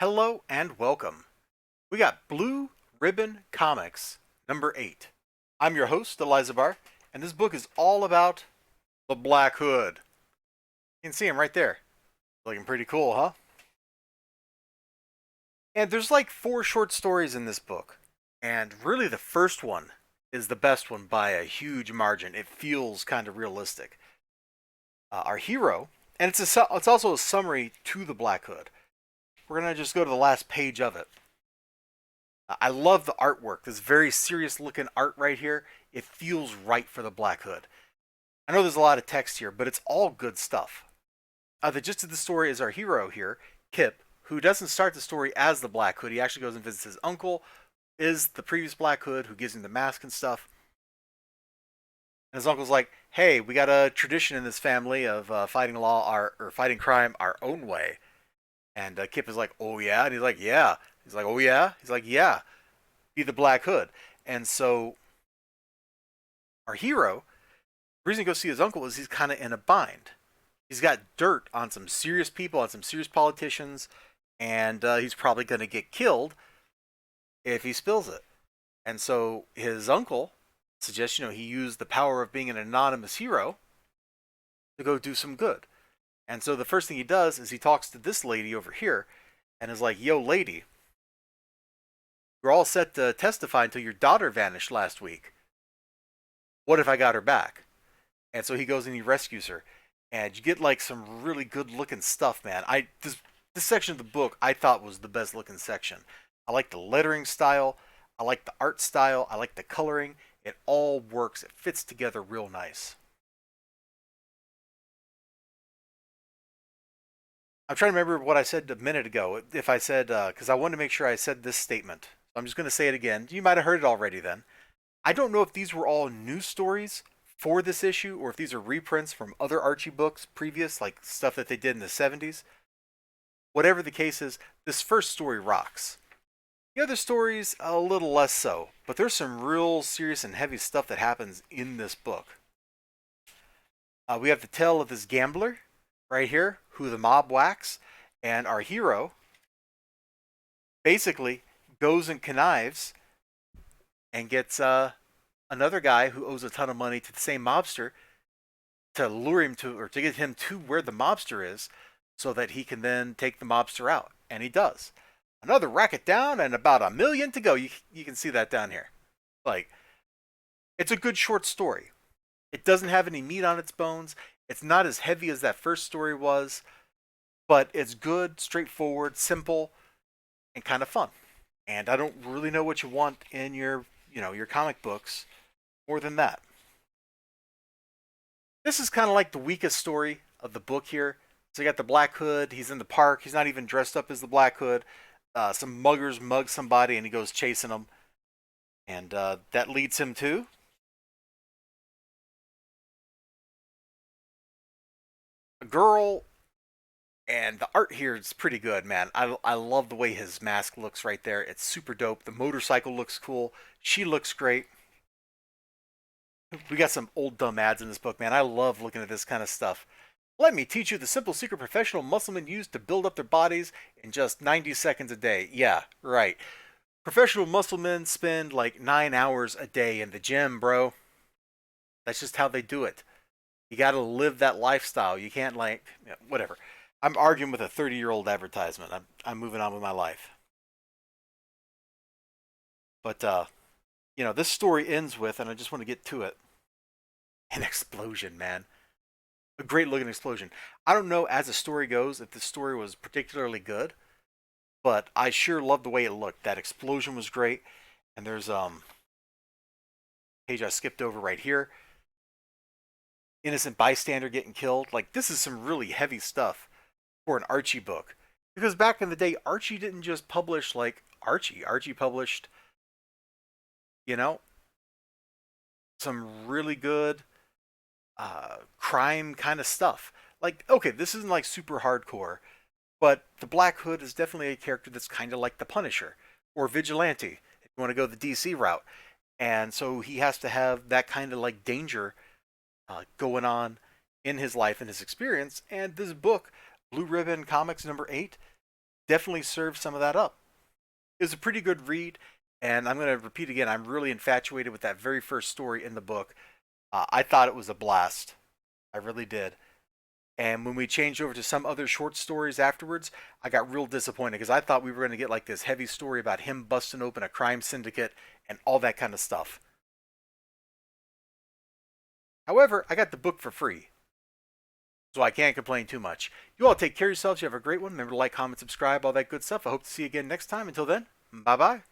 Hello and welcome. We got Blue Ribbon Comics number 8. I'm your host, Elizibar, and this book is all about the Black Hood. You can see him right there. Looking pretty cool, huh? And there's like 4 short stories in this book. And really, the first one is the best one by a huge margin. It feels kind of realistic. Our hero, and it's also a summary to the Black Hood. We're going to just go to the last page of it. I love the artwork. This very serious looking art right here. It feels right for the Black Hood. I know there's a lot of text here, but it's all good stuff. The gist of the story is our hero here, Kip, who doesn't start the story as the Black Hood. He actually goes and visits his uncle, is the previous Black Hood, who gives him the mask and stuff. And his uncle's like, "Hey, we got a tradition in this family of fighting fighting crime our own way." And Kip is like, "Oh yeah," and he's like, "Yeah." He's like, "Oh yeah." He's like, "Yeah." Be the Black Hood. And so our hero, the reason he goes see his uncle is he's kind of in a bind. He's got dirt on some serious people, on some serious politicians, and he's probably going to get killed if he spills it. And so his uncle suggests, he use the power of being an anonymous hero to go do some good. And so the first thing he does is he talks to this lady over here and is like, "Yo, lady, you're all set to testify until your daughter vanished last week. What if I got her back?" And so he goes and he rescues her. And you get like some really good looking stuff, man. This section of the book I thought was the best looking section. I like the lettering style, I like the art style, I like the coloring. It all works. It fits together real nice. I'm trying to remember what I said a minute ago. If I said, because I wanted to make sure I said this statement. So I'm just going to say it again. You might have heard it already then. I don't know if these were all new stories for this issue or if these are reprints from other Archie books previous, like stuff that they did in the 70s. Whatever the case is, this first story rocks. The other stories, a little less so, but there's some real serious and heavy stuff that happens in this book. We have the tale of this gambler right here, who the mob whacks, and our hero basically goes and connives and gets another guy who owes a ton of money to the same mobster to lure him to, or to get him to where the mobster is so that he can then take the mobster out. And he does. Another racket down and about 1 million to go. You can see that down here. Like, it's a good short story. It doesn't have any meat on its bones. It's not as heavy as that first story was, but it's good, straightforward, simple, and kind of fun. And I don't really know what you want in your comic books more than that. This is kind of like the weakest story of the book here. So you got the Black Hood. He's in the park. He's not even dressed up as the Black Hood. Some muggers mug somebody, and he goes chasing them, and that leads him to a girl. And the art here is pretty good, man. I love the way his mask looks right there. It's super dope. The motorcycle looks cool. She looks great. We got some old dumb ads in this book, man. I love looking at this kind of stuff. "Let me teach you the simple secret professional musclemen use to build up their bodies in just 90 seconds a day." Yeah, right. Professional musclemen spend like 9 hours a day in the gym, bro. That's just how they do it. You got to live that lifestyle. You can't whatever. I'm arguing with a 30-year-old advertisement. I'm moving on with my life. But this story ends with, and I just want to get to it, an explosion, man. A great looking explosion. I don't know as the story goes if the story was particularly good, but I sure love the way it looked. That explosion was great. And there's page I skipped over right here. Innocent bystander getting killed. Like, this is some really heavy stuff for an Archie book. Because back in the day, Archie didn't just publish like Archie. Archie published, you know, some really good crime kind of stuff. Like, okay, this isn't like super hardcore, but the Black Hood is definitely a character that's kind of like the Punisher or Vigilante, if you want to go the DC route. And so he has to have that kind of like danger going on in his life and his experience. And this book, Blue Ribbon Comics number 8, definitely served some of that up. It was a pretty good read, and I'm going to repeat again, I'm really infatuated with that very first story in the book. I thought it was a blast. I really did. And when we changed over to some other short stories afterwards, I got real disappointed because I thought we were going to get like this heavy story about him busting open a crime syndicate and all that kind of stuff. However, I got the book for free, so I can't complain too much. You all take care of yourselves. You have a great one. Remember to like, comment, subscribe, all that good stuff. I hope to see you again next time. Until then, bye bye.